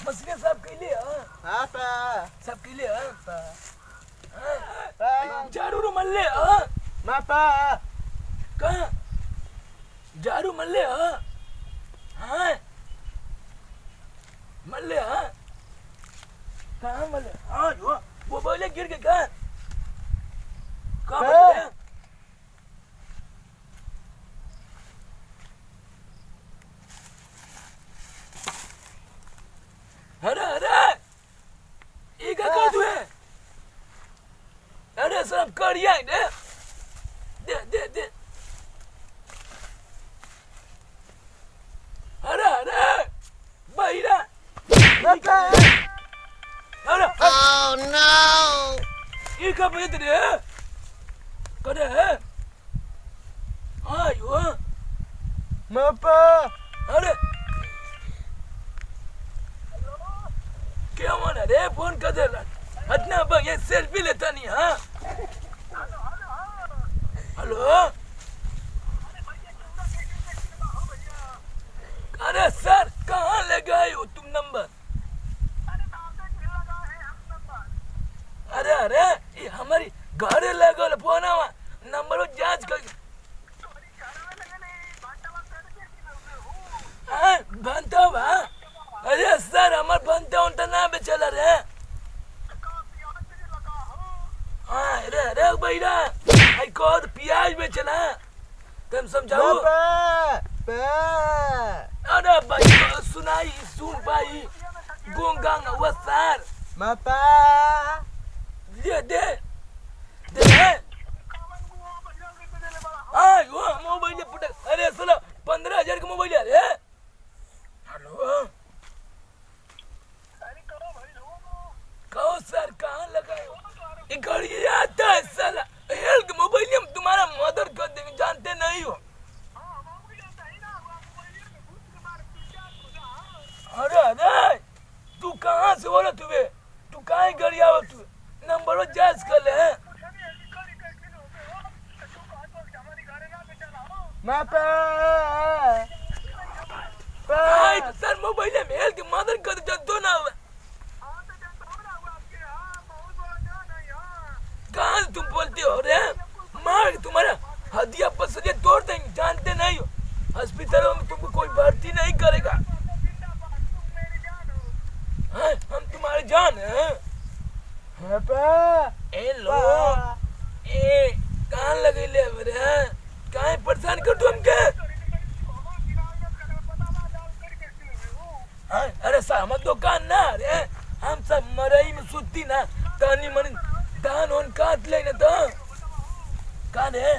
Machine साफ कैले हाँ पा साफ कैले पा झाड़ू मल्ले मा पा कहाँ झाड़ू मल्ले हाँ मल्ले कहाँ मल्ले वो बोले गिर के कहाँ बोले अरे अरे ये क्या कर तू है अरे सब करिया दे दे दे दे अरे अरे बैरा अरे oh no ये क्या बेच रहे हैं करे आयो मा पा अरे क्या मन रे फोन कर दे इतना ये सेल्फी लेता नहीं हाँ हेलो अरे सर कहाँ ले गए हो तुम नंबर अरे अरे ये हमारी घरे लगे फोन नंबर जांच कर बनता हुआ अरे सर हमार बनता उनता ना बेचला रे हाँ अरे अरे बैरा आई कौन प्याज बेचला तुम समझाओ अरे भाई सुनाई सुन पाई गोंगांग हुआ सर मापा दे दे दे हाँ वो मोबाइल पुट अरे सुनो 15,000 का मोबाइल है रे हेलो कहो सर कहाँ लगाए घड़ी आता है साला हेल्थ मोबाइल हम तुम्हारा मदर कर देंगे जानते नहीं हो अरे अरे तू कहाँ से हो रहा तू कहाँ घड़ी आवा तू नंबर जांच कर ले सर मोबाइल में हेल्थ मदर कर दो ना कहाँ तुम बोलते हो रे मार तुम्हारा हदिया पसंद तोड़ देंगे जानते नहीं हो हॉस्पिटलों में तुमको कोई भर्ती नहीं करेगा हाँ हम तुम्हारे जान हैं ए लो ए कहाँ लगे ले रे कहाँ परेशान कर तू हमके हाँ अरे साहमत दुकान ना रे हम सब मरई में सुती ना तानी मनी धान उन काट ले ना तो कौन है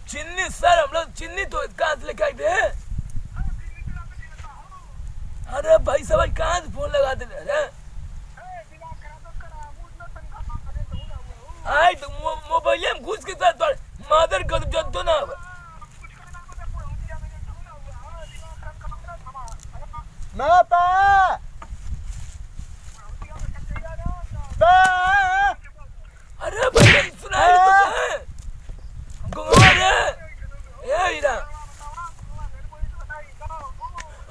चिन्नी सर हम लोग चिन्नी तो काट ले काट दे अरे भाई सब कहाँ से फोन लगा दे अरे आई तो मोबाइल में घुस के साथ मदर कर दो ना मापा अरे भाई सुनाई तो गुंगा रे ए इरा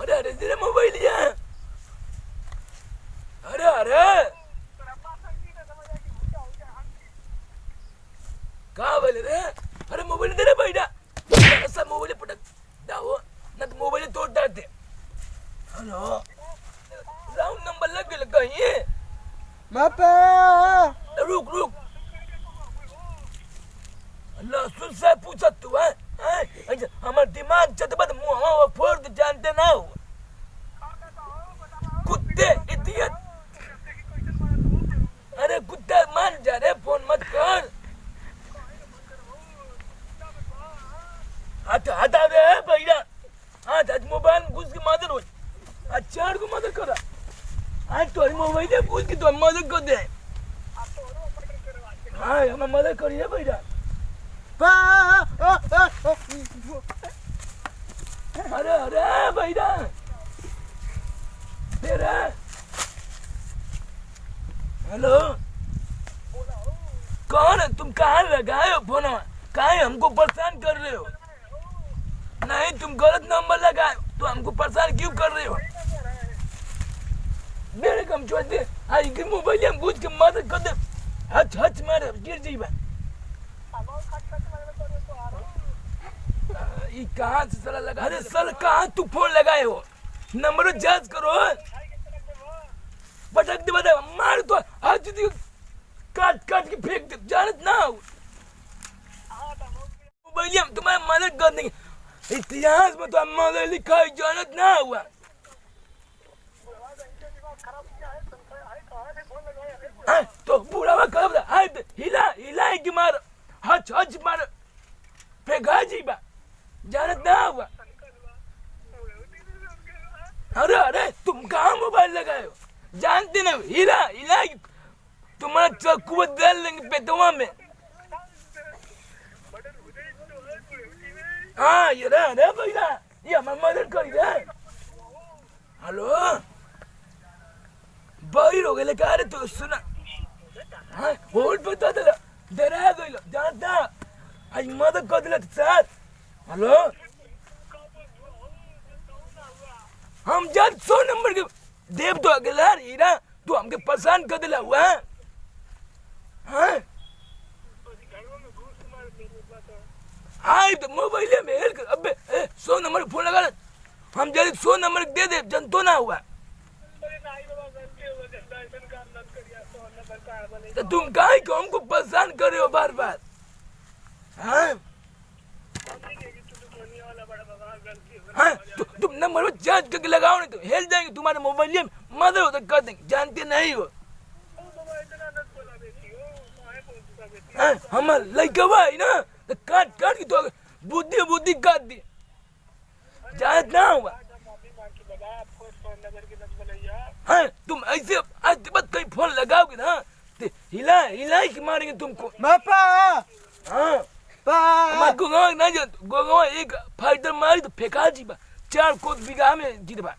अरे अरे तेरे मोबाइल है अरे अरे कहाँ बोले रे अरे मोबाइल दे रे बैठा सब मोबाइल पटक दाओ ना तो मोबाइल तोड़ डालते हेलो राउंड नंबर लग गया कहीं मापा रुक रुक अल्लाह सुन से पूछा तू है हमार दिमाग चतबत मुंह फोड़ दे जानते ना हो कुत्ते इडियट अरे कुत्ता मान जा रे फोन मत कर हटा रे भैया हाँ आज मोबाइल में घुस के मदद हो अच्छा को मदद करा आज तो मोबाइल में घुस के तो मदद कर दे हाँ हमें मदद करिए भैया अरे अरे भैया तेरा हेलो कौन है तुम कहाँ लगाए हो फोन कहाँ हमको परेशान कर रहे हो नहीं, तुम गलत नंबर लगाए, तो हमको परेशान क्यों कर रहे हो? मेरे कम छोड़ दे, आई के मोबाइल हम घुस के मदद कर दे, हच हच मारे गिर जाइबा। ये कहाँ से साला लगा? अरे साला कहाँ तू फोन लगाए हो? नंबर जांच करो। पटक दे बता, मार तो हाथ दी काट काट के फेंक दे, जानत ना हो। मोबाइल हम तुम्हारी मदद कर देंगे, इतिहास में तो हम मदद लिखा है, जानत ना हुआ। तो बुढ़ावा कब हिला हिला की मार, हच हच मार, फेंका जीबा, जानत ना हुआ। अरे अरे तुम कहाँ मोबाइल लगाए हो? जानते ना, हिला हिला तुम्हारा कुवत डाल लेंगे पेटवा में। हाँ ये रहा रे भैया, ये हमारी मदद करी रे। हेलो बाहर हो गए का रे? तो सुना, हाँ होल्ड बता दे, डरा गई जानता, आज मदद कर दिला सर। हेलो हम जब 100 नंबर के देव तो अगला हीरा, तू हमके परेशान कर दिला हुआ। हाँ हाँ तो मोबाइल में हेल कर, अबे 100 नंबर फोन लगा, हम जल्दी 100 नंबर दे दे, जनतो ना हुआ। तो तुम काहे को हमको परेशान कर रहे हो बार बार? हाँ हाँ तो तुम नंबर में चार्ज करके लगाओ, नहीं तो हेल जाएंगे तुम्हारे मोबाइल में, मदद हो तो कर देंगे, जानते नहीं हो। हाँ हम लड़का है ना, तो काट काट के तो बुद्धि बुद्धि काट दी, जानत ना हुआ। हाँ तुम ऐसे आज बात कहीं फोन लगाओगे ना, तो हिला हिला के मारेंगे तुमको। पापा हाँ हमारे गोगावा ना जान, गोगावा एक फाइटर मारी तो फेंका जीबा, 4 कोस बीघा में जीतबा।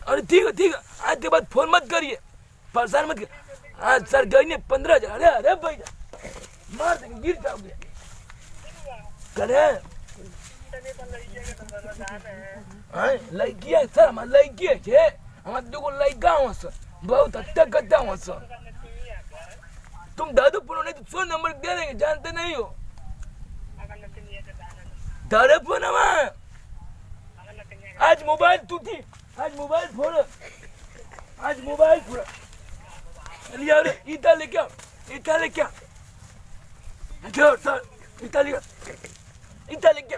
अरे ठीक है, आज के बाद फोन मत करिए, परेशान मत करिए। आज सर गई ने 15,000, अरे अरे भाई मार देंगे, गिर जाओगे। करे लड़की है सर, हमारे लड़की है, हमारे दो लड़का हुआ सर, बहुत अच्छा करता हुआ सर। तुम दादू पुनो नहीं तो 100 नंबर दे देंगे, जानते नहीं हो। दादा पुनो आज मोबाइल टूटी, आज मोबाइल फोड़, आज मोबाइल फोड़ लिया रे, इता लेके आओ, इता लेके आओ, सर इता लेके, इता लेके,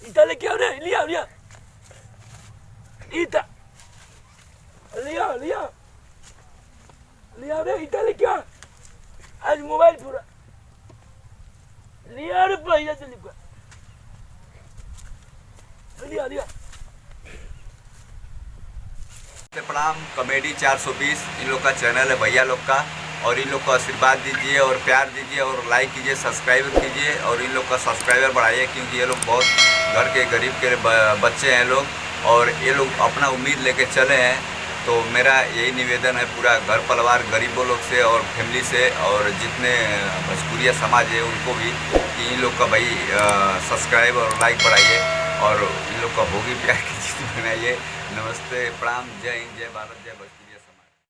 इता लेके आओ रे, लिया लिया इता, लिया लिया लिया रे, इता लेके आओ, आज मोबाइल पूरा लिया रे, भैया जल्दी लिया लिया। प्रणाम, कॉमेडी 420 इन लोग का चैनल है भैया लोग का, और इन लोग को आशीर्वाद दीजिए और प्यार दीजिए और लाइक कीजिए, सब्सक्राइब कीजिए, और इन लोग का सब्सक्राइबर बढ़ाइए, क्योंकि ये लोग बहुत घर के गरीब के बच्चे हैं लोग, और ये लोग अपना उम्मीद लेके चले हैं। तो मेरा यही निवेदन है पूरा घर परिवार गरीबों लोग से और फैमिली से, और जितने भोजपुरिया समाज है उनको भी, कि इन लोग का भाई सब्सक्राइब और लाइक बढ़ाइए, और इन लोग का होगी प्यार की चीज़ बनाइए। नमस्ते, प्रणाम, जय हिंद, जय भारत, जय भोजपुरी।